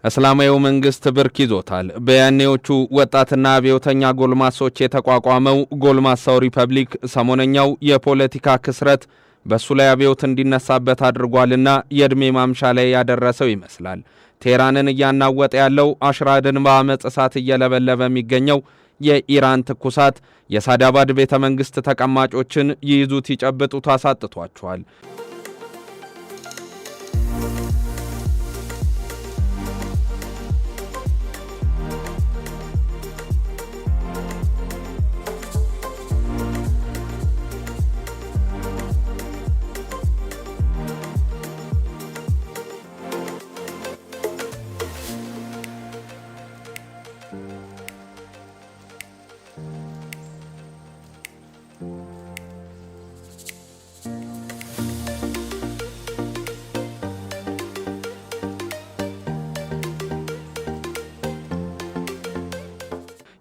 እስላማዊው መንግስት ብርክ ይዞታል። በያኔዎቹ ወጣትና አብዮተኛ ጎልማሶች የተቋቋመው ጎልማሳው ሪፐብሊክ ሰሞነኛው የፖለቲካ ክስረት በሱ ላይ አብዮት እንዲነሳበት አድርጓልና የእድሜ ማምሻ ላይ ያደረሰው ይመስላል። ቴህራንን እያናወጠ ያለው አሽራድን በአመጽ እሳት እየለበለበ የሚገኘው የኢራን ትኩሳት የሳዳባድ ቤተ መንግስት ተቀማጮችን ይይዙት ይጨብጡት አሳጥቷቸዋል።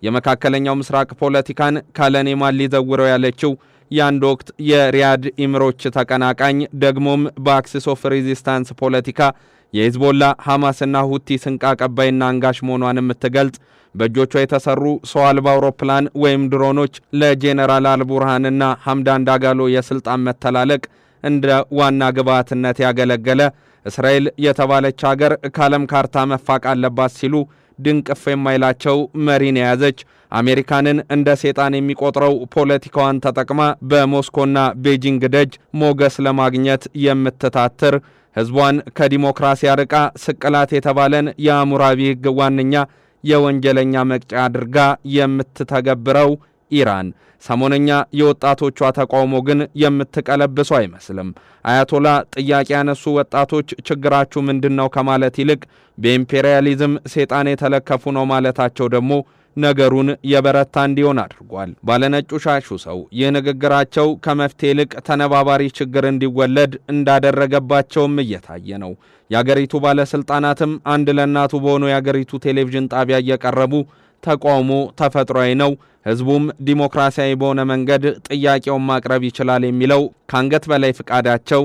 የመካከለኛው ምስራቅ ፖለቲካን ካለኔማን ሊዘውረው ያለችው የአንድ ወቅት የሪያድ ኢምሮች ተቀናቃኝ ደግሞም በአክሲስ ኦፍ ሬዚስታንስ ፖለቲካ የሂዝቦላ ሐማስና ሁቲ ስንቅ አቀባይና አንጋሽ መሆኗን የምትገልጽ በእጆቿ የተሰሩ ሰው አልባ አውሮፕላን ወይም ድሮኖች ለጄኔራል አልቡርሃንና ሐምዳን ዳጋሎ የስልጣን መተላለቅ እንደ ዋና ግብዓትነት ያገለገለ እስራኤል የተባለች ሀገር ከዓለም ካርታ መፋቅ አለባት ሲሉ ድንቅፍ የማይላቸው መሪን የያዘች አሜሪካንን እንደ ሴጣን የሚቆጥረው ፖለቲካዋን ተጠቅማ በሞስኮና ቤጂንግ ደጅ ሞገስ ለማግኘት የምትታትር ህዝቧን ከዲሞክራሲ አርቃ ስቅላት የተባለን የአሙራቢ ህግ ዋነኛ የወንጀለኛ መቅጫ አድርጋ የምትተገብረው ኢራን ሰሞነኛ የወጣቶቿ ተቃውሞ ግን የምትቀለብሰው አይመስልም። አያቶላ ጥያቄ ያነሱ ወጣቶች ችግራችሁ ምንድነው ከማለት ይልቅ በኢምፔሪያሊዝም ሴጣን የተለከፉ ነው ማለታቸው ደግሞ ነገሩን የበረታ እንዲሆን አድርጓል። ባለነጩ ሻሹ ሰው ይህ ንግግራቸው ከመፍትሄ ይልቅ ተነባባሪ ችግር እንዲወለድ እንዳደረገባቸውም እየታየ ነው። የአገሪቱ ባለስልጣናትም አንድ ለእናቱ በሆኑ የአገሪቱ ቴሌቪዥን ጣቢያ እየቀረቡ ተቃውሞ ተፈጥሯዊ ነው፣ ህዝቡም ዲሞክራሲያዊ በሆነ መንገድ ጥያቄውን ማቅረብ ይችላል የሚለው ካንገት በላይ ፍቃዳቸው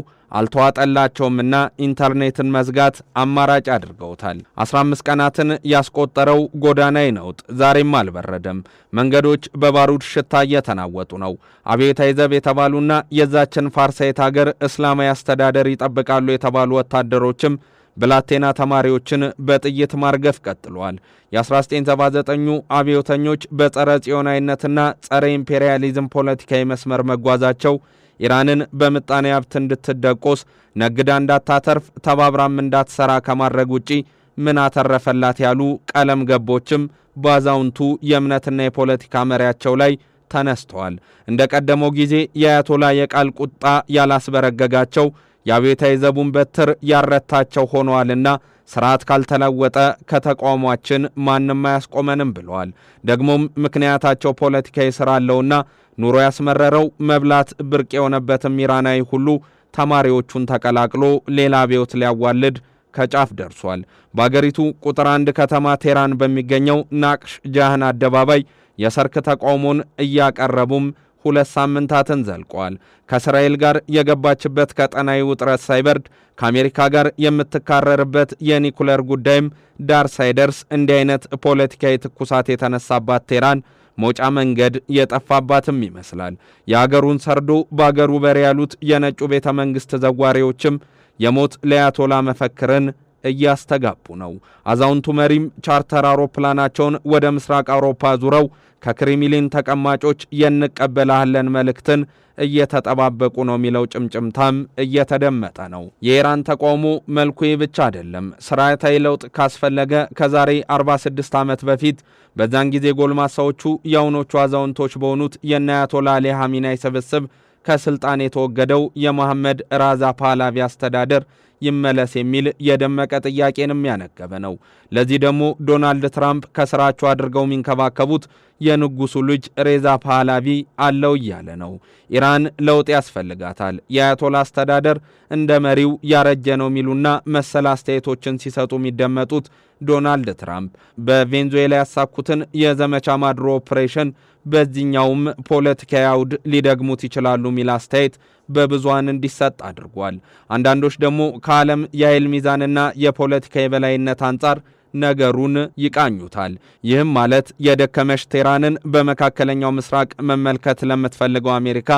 አልተዋጠላቸውምና ኢንተርኔትን መዝጋት አማራጭ አድርገውታል። 15 ቀናትን ያስቆጠረው ጎዳናዊ ነውጥ ዛሬም አልበረደም። መንገዶች በባሩድ ሽታ እየተናወጡ ነው። አብዮታዊ ዘብ የተባሉና የዛችን ፋርሳይት ሀገር እስላማዊ አስተዳደር ይጠብቃሉ የተባሉ ወታደሮችም ብላቴና ተማሪዎችን በጥይት ማርገፍ ቀጥሏል። የ1979ኙ አብዮተኞች በጸረ ጽዮናዊነትና ጸረ ኢምፔሪያሊዝም ፖለቲካዊ መስመር መጓዛቸው ኢራንን በምጣኔ ሀብት እንድትደቆስ ነግዳ እንዳታተርፍ ተባብራም እንዳትሰራ ከማድረግ ውጪ ምን አተረፈላት ያሉ ቀለም ገቦችም ባዛውንቱ የእምነትና የፖለቲካ መሪያቸው ላይ ተነስተዋል። እንደ ቀደመው ጊዜ የአያቶላ የቃል ቁጣ ያላስበረገጋቸው የአብዮታዊ ዘቡን በትር ያረታቸው ሆነዋልና ስርዓት ካልተለወጠ ከተቃውሟችን ማንም አያስቆመንም ብለዋል። ደግሞም ምክንያታቸው ፖለቲካዊ ስራ አለውና ኑሮ ያስመረረው መብላት ብርቅ የሆነበትም ኢራናዊ ሁሉ ተማሪዎቹን ተቀላቅሎ ሌላ አብዮት ሊያዋልድ ከጫፍ ደርሷል። በአገሪቱ ቁጥር 1 ከተማ ቴህራን በሚገኘው ናቅሽ ጃሃን አደባባይ የሰርክ ተቃውሞን እያቀረቡም 2 ሳምንታትን ዘልቋል። ከእስራኤል ጋር የገባችበት ቀጠናዊ ውጥረት ሳይበርድ ከአሜሪካ ጋር የምትካረርበት የኒኩሌር ጉዳይም ዳር ሳይደርስ እንዲህ አይነት ፖለቲካዊ ትኩሳት የተነሳባት ቴህራን መውጫ መንገድ የጠፋባትም ይመስላል። የአገሩን ሰርዶ በአገሩ በር ያሉት የነጩ ቤተ መንግሥት ዘዋሪዎችም የሞት ለአያቶላ መፈክርን እያስተጋቡ ነው። አዛውንቱ መሪም ቻርተር አውሮፕላናቸውን ወደ ምስራቅ አውሮፓ ዙረው ከክሬምሊን ተቀማጮች የንቀበላለን መልእክትን እየተጠባበቁ ነው የሚለው ጭምጭምታም እየተደመጠ ነው። የኢራን ተቃውሞ መልኩ ብቻ አይደለም። ስርዓታዊ ለውጥ ካስፈለገ ከዛሬ 46 ዓመት በፊት በዛን ጊዜ ጎልማሳዎቹ የአሁኖቹ አዛውንቶች በሆኑት የአያቶላ አሊ ኻሜኒ ስብስብ ከስልጣን የተወገደው የመሐመድ ራዛ ፓህላቪ አስተዳደር ይመለስ የሚል የደመቀ ጥያቄንም ያነገበ ነው። ለዚህ ደግሞ ዶናልድ ትራምፕ ከስራቸው አድርገው የሚንከባከቡት የንጉሱ ልጅ ሬዛ ፓህላቪ አለው እያለ ነው። ኢራን ለውጥ ያስፈልጋታል። የአያቶላ አስተዳደር እንደ መሪው ያረጀ ነው የሚሉና መሰል አስተያየቶችን ሲሰጡ የሚደመጡት ዶናልድ ትራምፕ በቬንዙዌላ ያሳኩትን የዘመቻ ማድሮ ኦፕሬሽን በዚህኛውም ፖለቲካዊ አውድ ሊደግሙት ይችላሉ የሚል አስተያየት በብዙሃን እንዲሰጥ አድርጓል። አንዳንዶች ደግሞ ከዓለም የኃይል ሚዛንና የፖለቲካ የበላይነት አንጻር ነገሩን ይቃኙታል። ይህም ማለት የደከመሽ ቴህራንን በመካከለኛው ምስራቅ መመልከት ለምትፈልገው አሜሪካ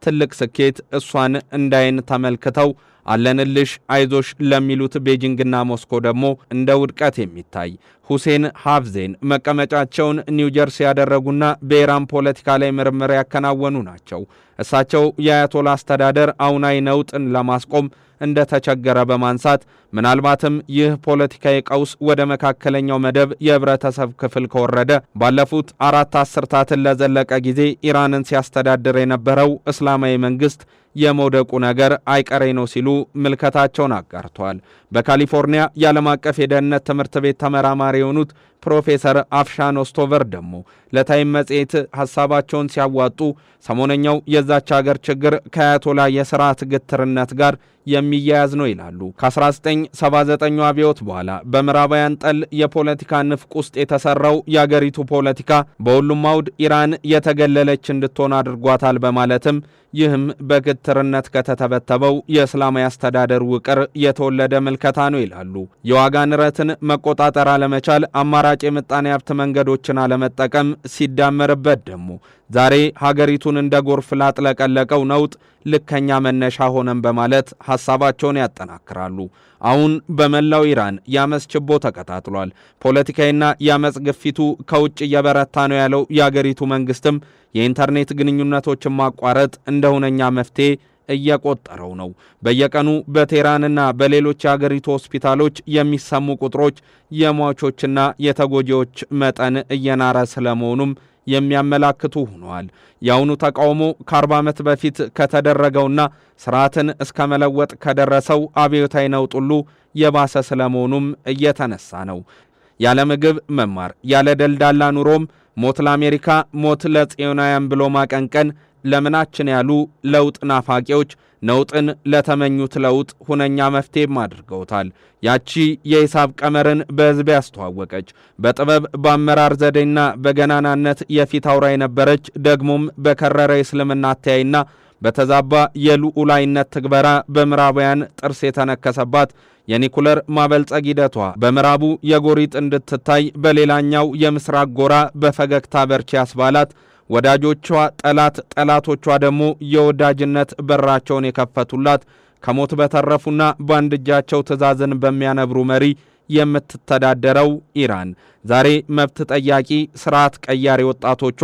ትልቅ ስኬት፣ እሷን እንዳይን ተመልክተው አለንልሽ አይዞሽ ለሚሉት ቤጂንግና ሞስኮ ደግሞ እንደ ውድቀት የሚታይ። ሁሴን ሀፍዜን መቀመጫቸውን ኒው ጀርሲ ያደረጉና በኢራን ፖለቲካ ላይ ምርምር ያከናወኑ ናቸው። እሳቸው የአያቶላ አስተዳደር አሁናዊ ነውጥን ለማስቆም እንደተቸገረ በማንሳት ምናልባትም ይህ ፖለቲካዊ ቀውስ ወደ መካከለኛው መደብ የህብረተሰብ ክፍል ከወረደ ባለፉት 4 አስርታትን ለዘለቀ ጊዜ ኢራንን ሲያስተዳድር የነበረው እስላማዊ መንግስት የመውደቁ ነገር አይቀሬ ነው ሲሉ ምልከታቸውን አጋርተዋል። በካሊፎርኒያ የዓለም አቀፍ የደህንነት ትምህርት ቤት ተመራማሪ የሆኑት ፕሮፌሰር አፍሻን ኦስቶቨር ደግሞ ለታይም መጽሔት ሐሳባቸውን ሲያዋጡ ሰሞነኛው የዛች ሀገር ችግር ከአያቶላ የሥርዓት ግትርነት ጋር የሚያያዝ ነው ይላሉ። ከ1979 አብዮት በኋላ በምዕራባውያን ጠል የፖለቲካ ንፍቅ ውስጥ የተሰራው የአገሪቱ ፖለቲካ በሁሉም አውድ ኢራን የተገለለች እንድትሆን አድርጓታል በማለትም ይህም በግትርነት ከተተበተበው የእስላማዊ አስተዳደር ውቅር የተወለደ ምልከታ ነው ይላሉ። የዋጋ ንረትን መቆጣጠር አለመቻል፣ አማራጭ የምጣኔ ሀብት መንገዶችን አለመጠቀም ሲዳመርበት ደግሞ ዛሬ ሀገሪቱን እንደ ጎርፍ ላጥለቀለቀው ነውጥ ልከኛ መነሻ ሆነም በማለት ሐሳባቸውን ያጠናክራሉ። አሁን በመላው ኢራን ያመጽ ችቦ ተቀጣጥሏል። ፖለቲካዊና ያመጽ ግፊቱ ከውጭ እየበረታ ነው ያለው የአገሪቱ መንግስትም የኢንተርኔት ግንኙነቶችን ማቋረጥ እንደ ሁነኛ መፍትሄ እየቆጠረው ነው። በየቀኑ በቴህራንና በሌሎች የአገሪቱ ሆስፒታሎች የሚሰሙ ቁጥሮች የሟቾችና የተጎጂዎች መጠን እየናረ ስለመሆኑም የሚያመላክቱ ሆነዋል። የአሁኑ ተቃውሞ ከ40 ዓመት በፊት ከተደረገውና ስርዓትን እስከ መለወጥ ከደረሰው አብዮታዊ ነውጥ ሁሉ የባሰ ስለመሆኑም እየተነሳ ነው። ያለ ምግብ መማር፣ ያለ ደልዳላ ኑሮም ሞት ለአሜሪካ ሞት ለጽዮናውያን ብሎ ማቀንቀን ለምናችን ያሉ ለውጥ ናፋቂዎች ነውጥን ለተመኙት ለውጥ ሁነኛ መፍትሄም አድርገውታል። ያቺ የሂሳብ ቀመርን በሕዝብ ያስተዋወቀች በጥበብ በአመራር ዘዴና በገናናነት የፊት አውራ የነበረች ደግሞም በከረረ እስልምና አተያይና በተዛባ የልዑላይነት ትግበራ በምዕራባውያን ጥርስ የተነከሰባት የኒኩለር ማበልጸግ ሂደቷ በምዕራቡ የጎሪጥ እንድትታይ በሌላኛው የምስራቅ ጎራ በፈገግታ በርቺ ያስባላት ወዳጆቿ ጠላቶቿ ደግሞ የወዳጅነት በራቸውን የከፈቱላት ከሞት በተረፉና በአንድ እጃቸው ትዕዛዝን በሚያነብሩ መሪ የምትተዳደረው ኢራን ዛሬ መብት ጠያቂ ስርዓት ቀያሪ ወጣቶቿ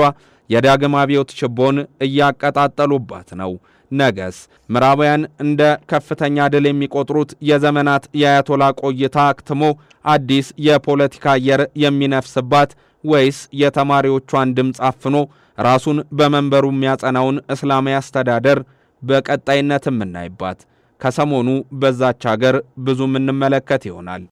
የዳግም አብዮት ችቦን እያቀጣጠሉባት ነው። ነገስ ምዕራባውያን እንደ ከፍተኛ ድል የሚቆጥሩት የዘመናት የአያቶላ ቆይታ አክትሞ አዲስ የፖለቲካ አየር የሚነፍስባት ወይስ የተማሪዎቿን ድምፅ አፍኖ ራሱን በመንበሩ የሚያጸናውን እስላማዊ አስተዳደር በቀጣይነት የምናይባት? ከሰሞኑ በዛች ሀገር ብዙ የምንመለከት ይሆናል።